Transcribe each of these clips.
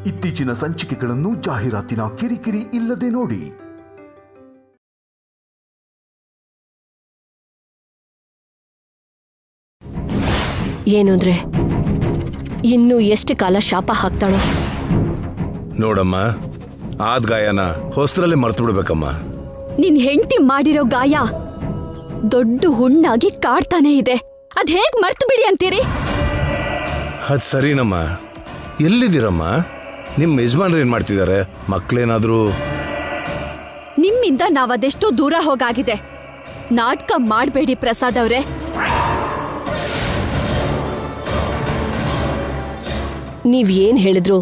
ಇತ್ತೀಚಿನ ಸಂಚಿಕೆಗಳನ್ನು ಜಾಹೀರಾತಿನ ಕಿರಿಕಿರಿ ಇಲ್ಲದೆ ನೋಡಿ. ಏನು ಅಂದ್ರೆ ಇನ್ನು ಎಷ್ಟು ಕಾಲ ಶಾಪ ಹಾಕ್ತಾಳೋ ನೋಡಮ್ಮ, ಆದ್ ಗಾಯನ ಹೊಸದ್ರಲ್ಲಿ ಮರ್ತು ಬಿಡ್ಬೇಕಮ್ಮ. ನಿನ್ ಹೆಂಡತಿ ಮಾಡಿರೋ ಗಾಯ ದೊಡ್ಡ ಹುಣ್ಣಾಗಿ ಕಾಡ್ತಾನೆ ಇದೆ. ಅದ್ ಹೇಗ್ ಮರ್ತು ಬಿಡಿ ಅಂತೀರಿ? ಅದ್ ಸರಿನಮ್ಮ. ಎಲ್ಲಿದ್ದೀರಮ್ಮ? ನಿಮ್ ಯಜಮಾನ್ರು ಏನ್ ಮಾಡ್ತಿದ್ದಾರೆ? ಮಕ್ಳೇನಾದ್ರೂ? ನಿಮ್ಮಿಂದ ನಾವದೆಷ್ಟೋ ದೂರ ಹೋಗಾಗಿದೆ. ನಾಟಕ ಮಾಡ್ಬೇಡಿ ಪ್ರಸಾದ್ ಅವ್ರೆ. ನೀವ್ ಏನ್ ಹೇಳಿದ್ರು,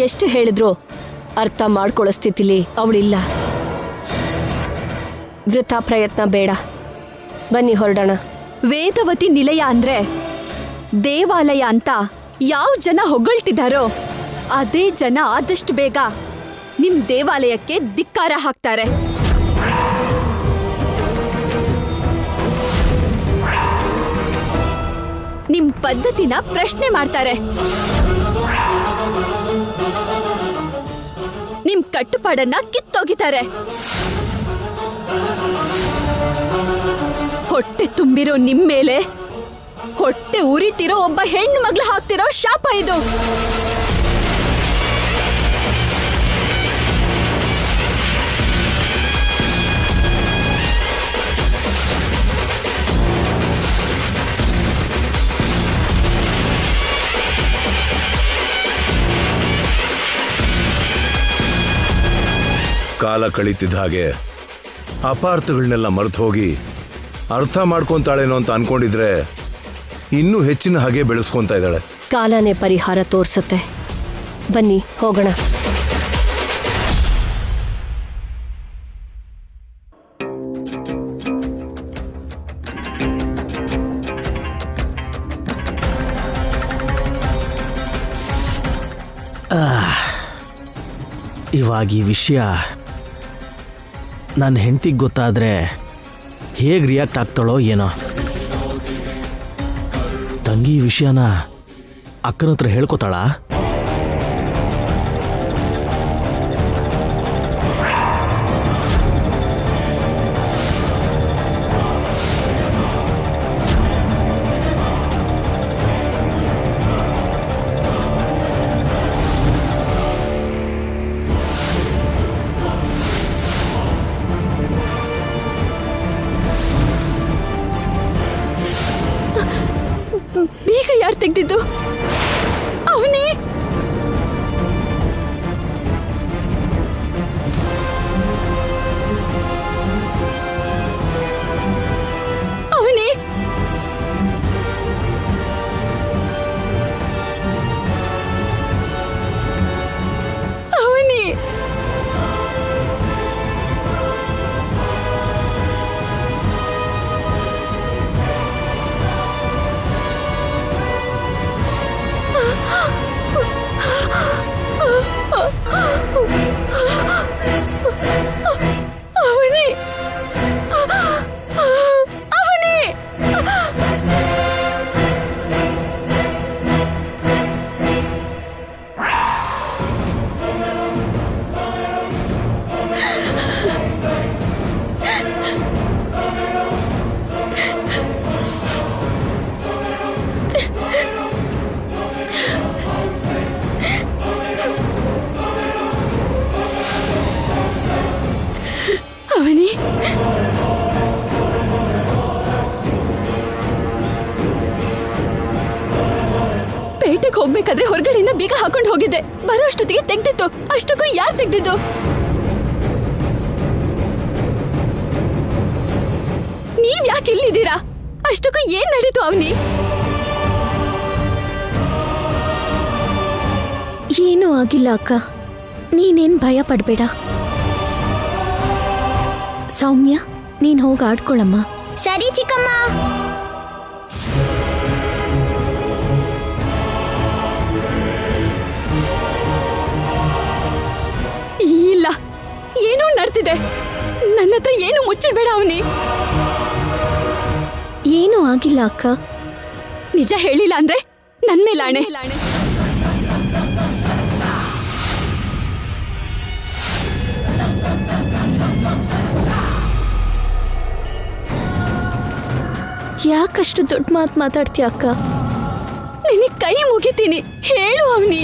ಎಷ್ಟು ಹೇಳಿದ್ರು ಅರ್ಥ ಮಾಡ್ಕೊಳ್ಳೋ ಸ್ಥಿತಿಲಿ ಅವಳಿಲ್ಲ. ವೃಥಾ ಪ್ರಯತ್ನ ಬೇಡ, ಬನ್ನಿ ಹೊರಡೋಣ. ವೇದವತಿ ನಿಲಯ ಅಂದ್ರೆ ದೇವಾಲಯ ಅಂತ ಯಾವ ಜನ ಹೊಗಳ್ತಿದಾರೋ ಅದೇ ಜನ ಆದಷ್ಟು ಬೇಗ ನಿಮ್ ದೇವಾಲಯಕ್ಕೆ ಧಿಕ್ಕಾರ ಹಾಕ್ತಾರೆ. ನಿಮ್ ಪದ್ಧತಿನ ಪ್ರಶ್ನೆ ಮಾಡ್ತಾರೆ. ನಿಮ್ ಕಟ್ಟುಪಾಡನ್ನ ಕಿತ್ತೋಗಿತಾರೆ. ಹೊಟ್ಟೆ ತುಂಬಿರೋ ನಿಮ್ ಮೇಲೆ ಹೊಟ್ಟೆ ಉರಿತಿರೋ ಒಬ್ಬ ಹೆಣ್ಣು ಮಗಳು ಹಾಕ್ತಿರೋ ಶಾಪ ಇದು. ಕಾಲ ಕಳೀತಿದ್ದ ಹಾಗೆ ಅಪಾರ್ಥಗಳನ್ನೆಲ್ಲ ಮರೆತು ಹೋಗಿ ಅರ್ಥ ಮಾಡ್ಕೊಂತಾಳೇನೋ ಅಂತ ಅನ್ಕೊಂಡಿದ್ರೆ ಇನ್ನೂ ಹೆಚ್ಚಿನ ಹಾಗೆ ಬೆಳೆಸ್ಕೊಂತ ಇದ್ದಾಳೆ. ಕಾಲನೇ ಪರಿಹಾರ ತೋರ್ಸುತ್ತೆ. ಬನ್ನಿ ಹೋಗೋಣ. ಇವಾಗ ಈ ವಿಷಯ ನನ್ನ ಹೆಂಡತಿಗೆ ಗೊತ್ತಾದರೆ ಹೇಗೆ ರಿಯಾಕ್ಟ್ ಆಗ್ತಾಳೋ ಏನೋ. ತಂಗಿ ಈ ವಿಷಯನ ಅಕ್ಕನ ಹತ್ರ ಹೇಳ್ಕೊತಾಳಾ? ಬೀಗ ಯಾರು ತೆಗ್ದಿದ್ದು? ಅವನೇ? ಅವನೇ? ಅವನೇ? ಪೇಟೆಗೆ ಹೋಗ್ಬೇಕಾದ್ರೆ ಹೊರಗಡೆಯಿಂದ ಬೀಗ ಹಾಕೊಂಡು ಹೋಗಿದ್ದೆ. ಬರೋ ಅಷ್ಟೊತ್ತಿಗೆ ತೆಗ್ದಿತ್ತು. ಅಷ್ಟಕ್ಕೂ ಯಾರು ತೆಗ್ದಿದ್ದು? ನೀವ್ ಯಾಕೆ ಇಲ್ಲಿದ್ದೀರಾ? ಅಷ್ಟಕ್ಕೂ ಏನ್ ನಡೀತು ಅವನಿ? ಏನೂ ಆಗಿಲ್ಲ ಅಕ್ಕ, ನೀನೇನ್ ಭಯ ಪಡ್ಬೇಡ. ಸೌಮ್ಯ, ನೀನ್ ಹೋಗಿ ಆಡ್ಕೊಳಮ್ಮ. ಸರಿ ಚಿಕ್ಕಮ್ಮ. ಇಲ್ಲ, ಏನೋ ನಡ್ತಿದೆ. ನನ್ನ ಹತ್ರ ಏನು ಮುಚ್ಚಿಡ್ಬೇಡ ಅವನಿ. ಏನೂ ಆಗಿಲ್ಲ ಅಕ್ಕ. ನಿಜ ಹೇಳಿಲ್ಲ ಅಂದ್ರೆ ನನ್ ಮೇಲೆ ಆಣೆ. ಯಾಕಷ್ಟು ದೊಡ್ಡ ಮಾತು ಮಾತಾಡ್ತೀಯ ಅಕ್ಕ? ನಿನಗೆ ಕೈ ಮುಗಿತೀನಿ, ಹೇಳು ಅವನಿ.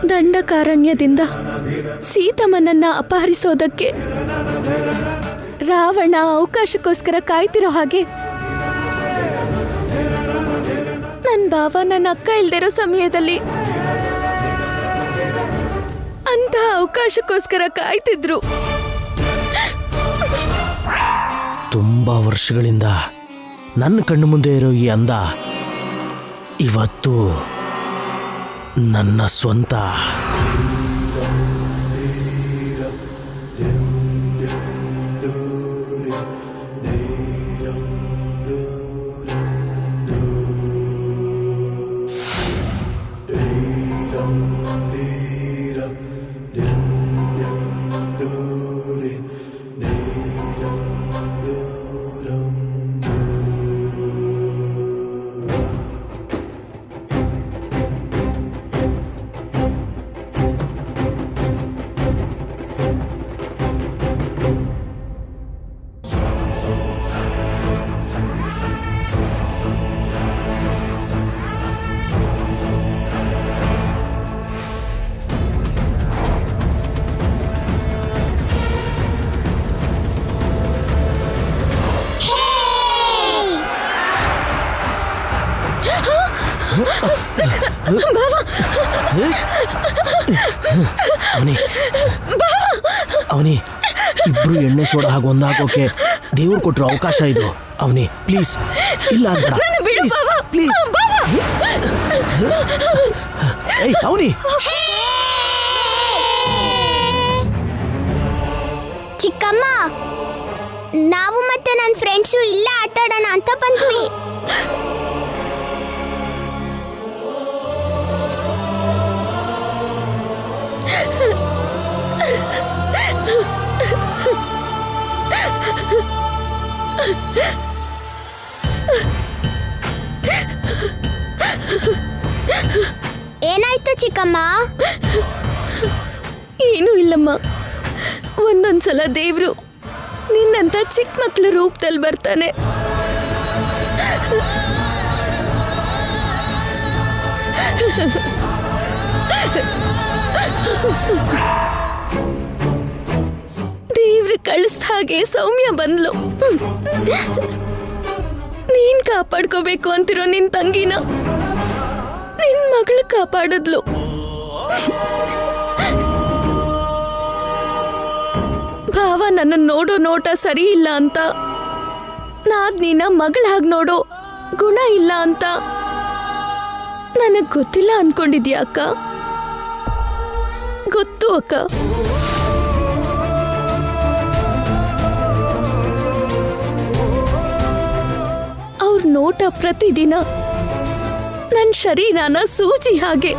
ದಂಡಕಾರಣ್ಯದಿಂದ ಸೀತಮ್ಮನನ್ನ ಅಪಹರಿಸೋದಕ್ಕೆ ರಾವಣ ಅವಕಾಶಕ್ಕೋಸ್ಕರ ಕಾಯ್ತಿರೋ ಹಾಗೆ ನನ್ನ ಭಾವ ನನ್ನ ಅಕ್ಕ ಇಲ್ದಿರೋ ಸಮಯದಲ್ಲಿ ಅಂತ ಅವಕಾಶಕ್ಕೋಸ್ಕರ ಕಾಯ್ತಿದ್ರು. ತುಂಬ ವರ್ಷಗಳಿಂದ ನನ್ನ ಕಣ್ಣು ಮುಂದೆ ಇರೋ ಈ ಅಂದ ಇವತ್ತು ನನ್ನ ಸ್ವಂತ. ಅವನಿ ಇಬ್ರು ಎಣ್ಣೆ ಸೋಡ ಹಾಗೆ ಒಂದಾಕೋಕೆ ದೇವ್ರು ಕೊಟ್ಟರು ಅವಕಾಶ ಇದು. ಅವನಿ ಪ್ಲೀಸ್, ಇಲ್ಲ ಅನ್ಬೇಡ ಪ್ಲೀಸ್. ಏಯ್ ಅವನಿ, ಚಿಕ್ಕಮ್ಮ, ನಾವು ಮತ್ತೆ ನನ್ನ ಫ್ರೆಂಡ್ಸು ಇಲ್ಲ ಆಟಾಡೋಣ ಅಂತ ಬಂದ್ವಿ. ಏನಾಯ್ತು ಚಿಕ್ಕಮ್ಮ? ಏನೂ ಇಲ್ಲಮ್ಮ. ಒಂದೊಂದ್ಸಲ ದೇವ್ರು ನಿನ್ನಂತ ಚಿಕ್ಕ ಮಕ್ಳ ರೂಪದಲ್ಲಿ ಬರ್ತಾನೆ. ದೇವ್ರು ಕಳಿಸ್ದ ಹಾಗೆ ಸೌಮ್ಯ ಬಂದ್ಲು. ನೀನ್ ಕಾಪಾಡ್ಕೋಬೇಕು ಅಂತಿರೋ ನಿನ್ ತಂಗಿನ ನಿನ್ ಮಗಳು ಕಾಪಾಡಿದ್ಲು. ಭಾವ ನನ್ನ ನೋಡೋ ನೋಟ ಸರಿ ಇಲ್ಲ ಅಂತ, ನಾದ್ನಿನ ಮಗಳ ಹಾಗೆ ನೋಡೋ ಗುಣ ಇಲ್ಲ ಅಂತ ನನಗ್ ಗೊತ್ತಿಲ್ಲ ಅನ್ಕೊಂಡಿದ್ಯಾ ಅಕ್ಕ? ಗೊತ್ತು ಅಕ್ಕ. ಅವ್ರ ನೋಟ ಪ್ರತಿದಿನ ನನ್ನ ಶರೀರನ ಸೂಜಿ ಹಾಗೆ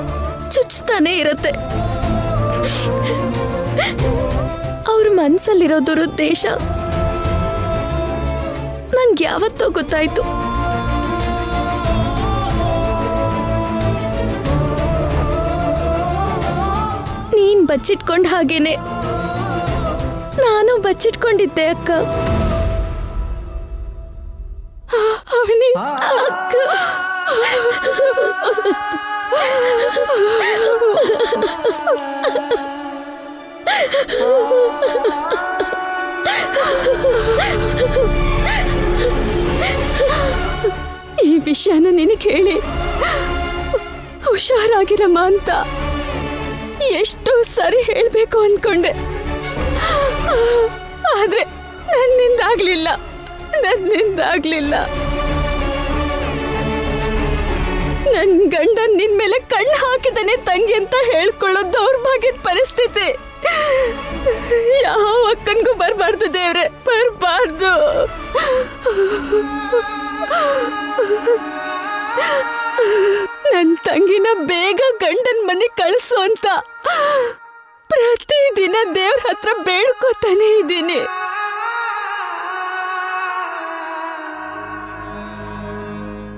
ಚುಚ್ತಾನೆ ಇರುತ್ತೆ. ಅವ್ರ ಮನ್ಸಲ್ಲಿರೋ ದುರುದ್ದೇಶ ನಂಗೆ ಯಾವತ್ತೋ ಗೊತ್ತಾಯ್ತು. ನೀನ್ ಬಚ್ಚಿಟ್ಕೊಂಡ ಹಾಗೇನೆ ನಾನು ಬಚ್ಚಿಟ್ಕೊಂಡಿದ್ದೆ ಅಕ್ಕ. ಅವನಿ ಅಕ್ಕ, ಈ ವಿಷಯನ ನಿನಗೆ ಹೇಳಿ ಹುಷಾರಾಗಿರಮ್ಮ ಅಂತ ಎಷ್ಟು ಸರಿ ಹೇಳ್ಬೇಕು ಅನ್ಕೊಂಡೆ. ಆದ್ರೆ ನನ್ನಿಂದಾಗ್ಲಿಲ್ಲ. ನನ್ ಗಂಡ ನಿನ್ ಮೇಲೆ ಕಣ್ಣು ಹಾಕಿದಾನೆ ತಂಗಿ ಅಂತ ಹೇಳ್ಕೊಳ್ಳೋ ದೌರ್ಭಾಗ್ಯದ ಪರಿಸ್ಥಿತಿ ಯಾವ ಅಕ್ಕನ್ಗೂ ಬರ್ಬಾರ್ದು ದೇವ್ರೆ, ಬರ್ಬಾರ್ದು. ನನ್ ತಂಗಿನ ಬೇಗ ಗಂಡನ್ ಮನೆ ಕಳಿಸು ಅಂತ ಪ್ರತಿದಿನ ದೇವ್ರ ಹತ್ರ ಬೇಡ್ಕೋತಾನೆ ಇದ್ದೀನಿ.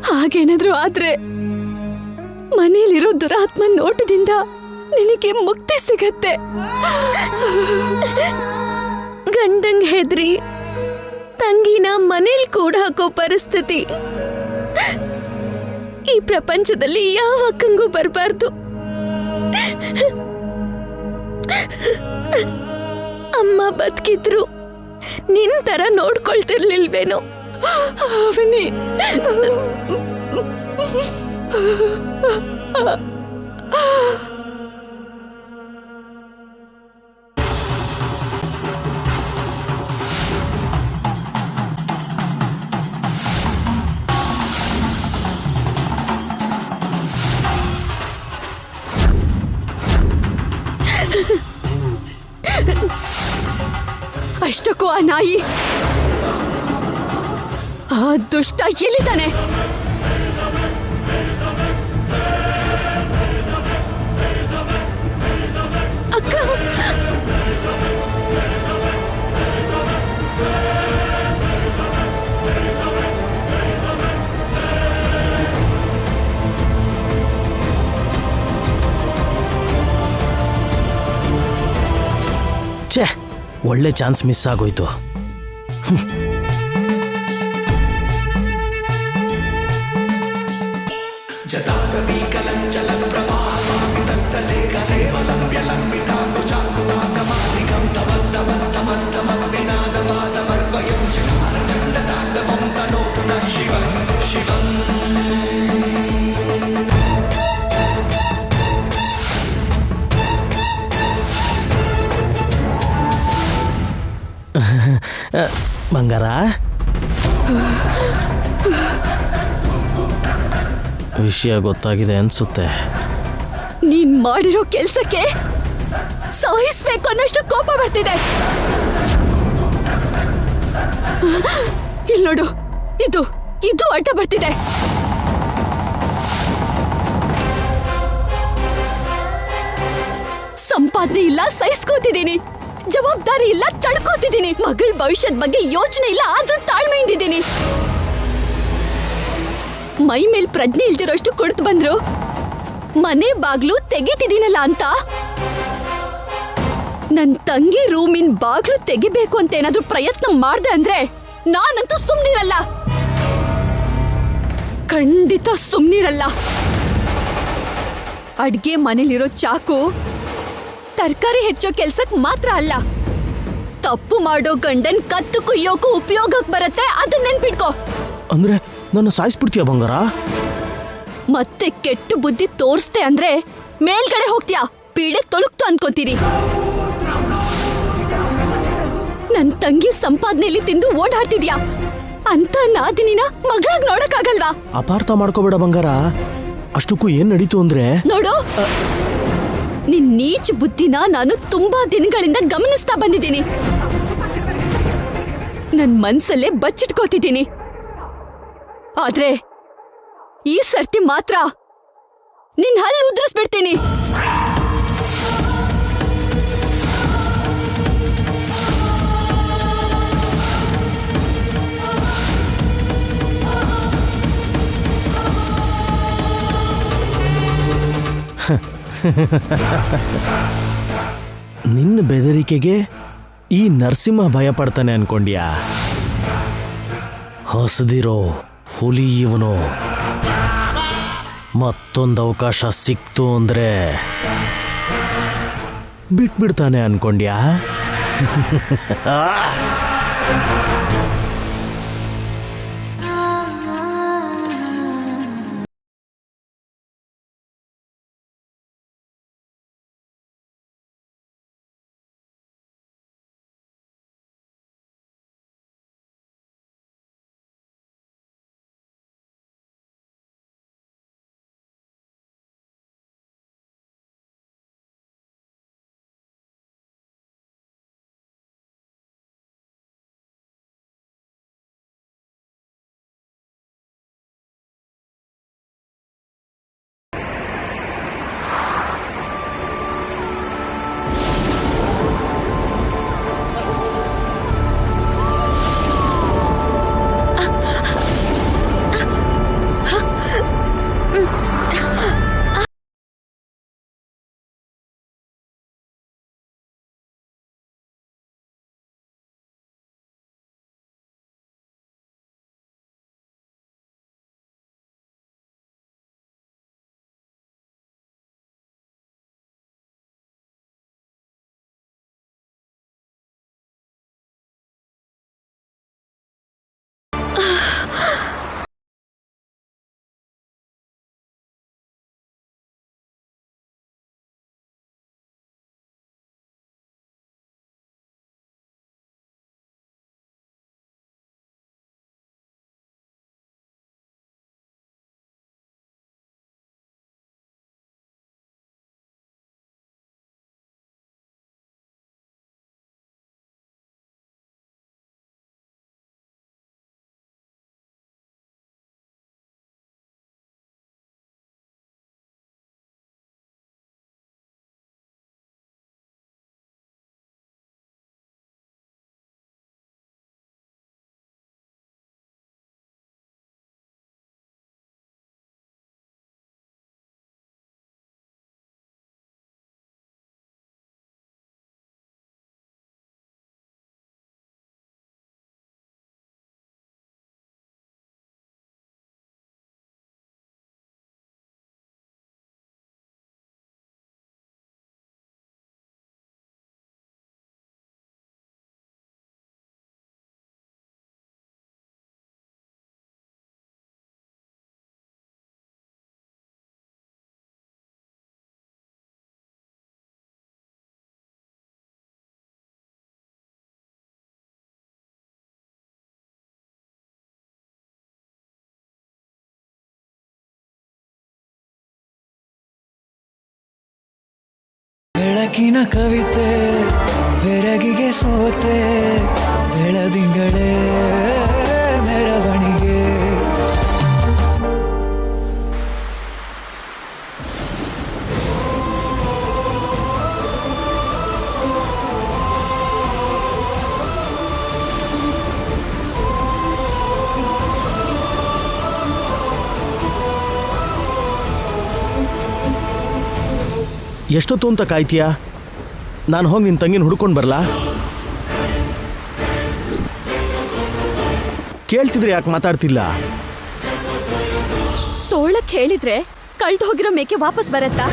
ಹಾಗೇನಾದ್ರೂ ಆದ್ರೆ ಮನೇಲಿರೋ ದುರಾತ್ಮ ನೋಟದಿಂದ ನಿನಗೆ ಮುಕ್ತಿ ಸಿಗತ್ತೆ. ಗಂಡಂಗ್ ಹೆದ್ರಿ ತಂಗಿನ ಮನೇಲಿ ಕೂಡ ಹಾಕೋ ಪರಿಸ್ಥಿತಿ ಈ ಪ್ರಪಂಚದಲ್ಲಿ ಯಾವ ಅಕ್ಕಂಗೂ ಬರಬಾರ್ದು. ಅಮ್ಮ ಬದುಕಿದ್ರು ನಿನ್ ತರ ನೋಡ್ಕೊಳ್ತಿರ್ಲಿಲ್ವೇನೋ. ಅವನಿ ಅಷ್ಟಕ್ಕೂ ಆ ನಾಯಿ ಆ ದುಷ್ಟ ಎಲ್ಲಿದ್ದಾನೆ? ಅಕ್ಕ, ಛೇ, ಒಳ್ಳೆ ಚಾನ್ಸ್ ಮಿಸ್ ಆಗೋಯ್ತು. ಬಂಗಾರ, ವಿಷಯ ಗೊತ್ತಾಗಿದೆ ಅನ್ಸುತ್ತೆ. ನೀನ್ ಮಾಡಿರೋ ಕೆಲ್ಸಕ್ಕೆ ಸಹಿಸ್ಬೇಕು ಅನ್ನೋಷ್ಟು ಕೋಪ ಬರ್ತಿದೆ. ಇಲ್ಲಿ ನೋಡು, ಇದು ಇದು ಅಡ್ಡ ಬರ್ತಿದೆ. ಸಂಪಾದನೆ ಇಲ್ಲ, ಸಹಿಸ್ಕೋತಿದ್ದೀನಿ. ಜವಾಬ್ದಾರಿ ಇಲ್ಲ, ತಡ್ಕೋತಿದ್ದೀನಿ. ಮಗಳ ಭವಿಷ್ಯದ ಬಗ್ಗೆ ಯೋಚನೆ ಇಲ್ಲ, ಆದ್ರೂ ತಾಳ್ಮೆಯಿಂದಿದ್ದೀನಿ. ಮೈ ಮೇಲ್ ಪ್ರಜ್ಞೆ ಇಲ್ದಿರೋಷ್ಟು ಕುಡಿದು ಬಂದ್ರು ಮನೆ ಬಾಗ್ಲು ತೆಗಿತಿದ್ದೀನಲ್ಲ ಅಂತ ನನ್ ತಂಗಿ ರೂಮಿನ ಬಾಗ್ಲು ತೆಗಿಬೇಕು ಅಂತ ಏನಾದ್ರೂ ಪ್ರಯತ್ನ ಮಾಡ್ದೆ ಅಂದ್ರೆ ನಾನಂತೂ ಸುಮ್ನಿರಲ್ಲ. ಖಂಡಿತ ಸುಮ್ನಿರಲ್ಲ. ಅಡ್ಗೆ ಮನೇಲಿರೋ ಚಾಕು ತರಕಾರಿ ಹೆಚ್ಚೋ ಕೆಲ್ಸಕ್ ಮಾತ್ರ ಅಲ್ಲ, ತಪ್ಪು ಮಾಡೋ ಗಂಡನ್ ಕತ್ತು ಕುಯ್ಯೋಕು ಉಪಯೋಗಕ್ ಬರತ್ತೆ. ಅದನ್ನ ನೆನ್ಪಿಟ್ಕೋ. ಅಂದ್ರೆ ನನ್ನ ಸಾಯಿಸ್ಬಿಡ್ತೀಯ ಬಂಗಾರ? ಮತ್ತೆ ಕೆಟ್ಟ ಬುದ್ಧಿ ತೋರಿಸ್ತೆ ಅಂದ್ರೆ ಮೇಲ್ಗಡೆ ಹೋಗ್ತೀಯಾ, ಪೀಡೆ ತೊಲಗ್ತು ಅನ್ಕೋತೀರಿ. ನನ್ ತಂಗಿ ಸಂಪಾದನೆಯಲ್ಲಿ ತಿಂದು ಓಡಾಡ್ತಿದ್ಯಾ ಅಂತ ನಾದಿನಿನ ಮಗಳಾಗ್ ನೋಡಕ್ಕಾಗಲ್ವಾ? ಅಪಾರ್ಥ ಮಾಡ್ಕೋಬೇಡ ಬಂಗಾರ. ಅಷ್ಟಕ್ಕೂ ಏನ್ ನಡೀತು ಅಂದ್ರೆ, ನೋಡು, ನಿನ್ ನೀಚ ಬುದ್ಧಿನ ನಾನು ತುಂಬಾ ದಿನಗಳಿಂದ ಗಮನಿಸ್ತಾ ಬಂದಿದ್ದೀನಿ. ನನ್ ಮನ್ಸಲ್ಲೇ ಬಚ್ಚಿಟ್ಕೋತಿದ್ದೀನಿ. ಆದ್ರೆ ಈ ಸರ್ತಿ ಮಾತ್ರ ನಿನ್ ಹಲ್ಲು ಉದ್ರಿಸ್ಬಿಡ್ತೀನಿ. ನಿನ್ನ ಬೆದರಿಕೆಗೆ ಈ ನರಸಿಂಹ ಭಯ ಪಡ್ತಾನೆ ಅನ್ಕೊಂಡ್ಯಾ? ಹೊಸದಿರೋ ಹುಲಿ ಇವನು. ಮತ್ತೊಂದು ಅವಕಾಶ ಸಿಕ್ತು ಅಂದ್ರೆ ಬಿಟ್ಬಿಡ್ತಾನೆ ಅನ್ಕೊಂಡ್ಯಾ? ಬೆಳಕಿನ ಕವಿತೆ ಬೆರಗಿಗೆ ಸೋತೆ ಬೆಳದಿಂಗಳೇ ಮೆರವಣಿಗೆ. ಎಷ್ಟೊತ್ತು ಅಂತ ಕಾಯ್ತೀಯಾ? ನಾನು ಹೋಗಿ ನಿನ್ನ ತಂಗಿನ ಹುಡ್ಕೊಂಡು ಬರಲಾ? ಕೇಳ್ತಿದ್ರೆ ಯಾಕೆ ಮಾತಾಡ್ತಿಲ್ಲ? ತೋಳಕ್ ಹೇಳಿದ್ರೆ ಕಳ್ದು ಹೋಗಿರೋ ಮೇಕೆ ವಾಪಸ್ ಬರತ್ತಾ?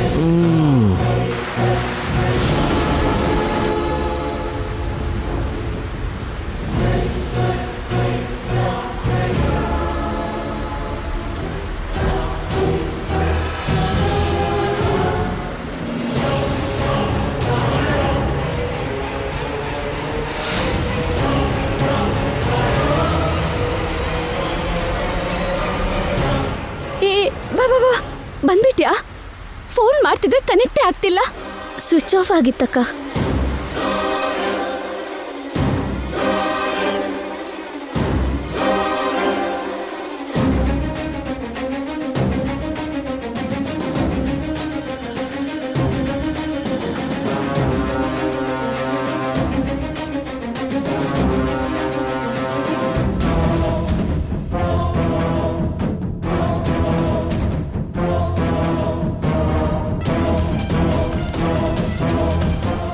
ಬಂದ್ಬಿಟ್ಯಾ? ಫೋನ್ ಮಾಡ್ತಿದ್ರೆ ಕನೆಕ್ಟೇ ಆಗ್ತಿಲ್ಲ. ಸ್ವಿಚ್ ಆಫ್ ಆಗಿತ್ತಕ್ಕ.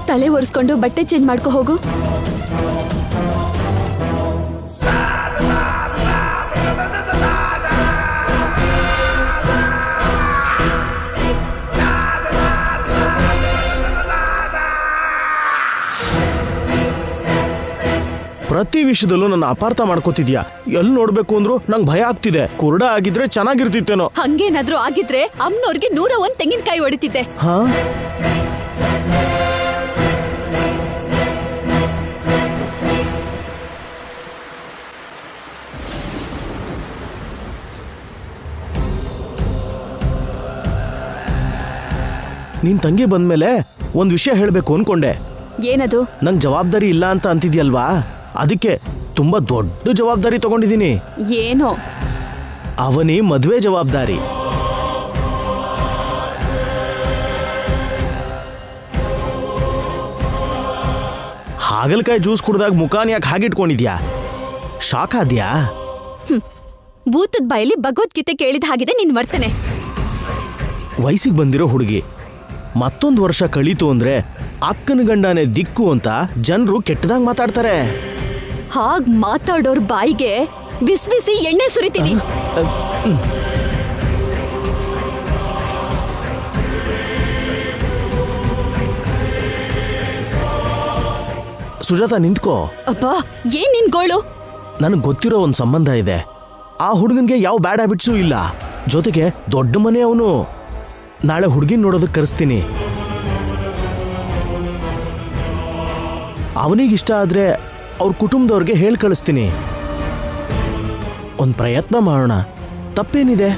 ತಲೆ ಒರೆಸ್ಕೊಂಡು ಬಟ್ಟೆ ಚೇಂಜ್ ಮಾಡ್ಕೊ ಹೋಗು. ಪ್ರತಿ ವಿಷಯದಲ್ಲೂ ನನ್ನ ಅಪಾರ್ಥ ಮಾಡ್ಕೋತಿದ್ಯಾ. ಎಲ್ಲಿ ನೋಡ್ಬೇಕು ಅಂದ್ರು ನಂಗೆ ಭಯ ಆಗ್ತಿದೆ. ಕುರುಡ ಆಗಿದ್ರೆ ಚೆನ್ನಾಗಿರ್ತಿತ್ತೇನೋ. ಹಂಗೇನಾದ್ರೂ ಆಗಿದ್ರೆ ಅಮ್ಮನವ್ರಿಗೆ 101 ತೆಂಗಿನಕಾಯಿ ಹೊಡಿತಿದ್ದೆ. ಹಾ, ನಿನ್ ತಂಗಿ ಬಂದ್ಮೇಲೆ ಒಂದ್ ವಿಷಯ ಹೇಳ್ಬೇಕು ಅನ್ಕೊಂಡೆ. ಏನದು? ನಂಗೆ ಜವಾಬ್ದಾರಿ ಇಲ್ಲ ಅಂತ ಅಂತಿದ್ಯಲ್ವಾ, ಅದಕ್ಕೆ ತುಂಬಾ ದೊಡ್ಡ ಜವಾಬ್ದಾರಿ ತಗೊಂಡಿದ್ದೀನಿ. ಏನೋ? ಅವನಿ ಮದ್ವೆ ಜವಾಬ್ದಾರಿ. ಹಾಗಲಕಾಯಿ ಜ್ಯೂಸ್ ಕುಡ್ದಾಗ ಮುಖಾನ್ ಯಾಕೆ ಹಾಗಿಟ್ಕೊಂಡಿದ್ಯಾ? ಶಾಕ್ ಆದ್ಯಾ? ಭೂತದ ಬಾಯಲ್ಲಿ ಭಗವದ್ಗೀತೆ ಕೇಳಿದ ಹಾಗಿದೆ ನಿನ್ ವರ್ತನೆ. ವಯಸ್ಸಿಗೆ ಬಂದಿರೋ ಹುಡುಗಿ ಮತ್ತೊಂದು ವರ್ಷ ಕಳೀತು ಅಂದ್ರೆ ಅಕ್ಕನ ಗಂಡನೇ ದಿಕ್ಕು ಅಂತ ಜನರು ಕೆಟ್ಟದಾಗ ಮಾತಾಡ್ತಾರೆ. ಹಾಗ್ ಮಾತಾಡೋರ್ ಬಾಯಿಗೆ ಬಿಸಿ ಎಣ್ಣೆ ಸುರಿತೀನಿ. ಸುಜಾತ, ನಿಂತ್ಕೋ. ಅಬ್ಬಾ, ಏನ್ ನಿನ್ ಗೋಳು? ನನಗೆ ಗೊತ್ತಿರೋ ಒಂದು ಸಂಬಂಧ ಇದೆ. ಆ ಹುಡುಗನ್ಗೆ ಯಾವ ಬ್ಯಾಡ್ ಹ್ಯಾಬಿಟ್ಸೂ ಇಲ್ಲ. ಜೊತೆಗೆ ದೊಡ್ಡ ಮನೆ ಅವನು. ನಾಳೆ ಹುಡುಗಿನ ನೋಡೋದಕ್ಕೆ ಕರೆಸ್ತೀನಿ. ಅವನಿಗಿಷ್ಟ ಆದ್ರೆ ಅವ್ರ ಕುಟುಂಬದವ್ರಿಗೆ ಹೇಳಿ ಕಳಿಸ್ತೀನಿ. ಒಂದು ಪ್ರಯತ್ನ ಮಾಡೋಣ, ತಪ್ಪೇನಿದೆ?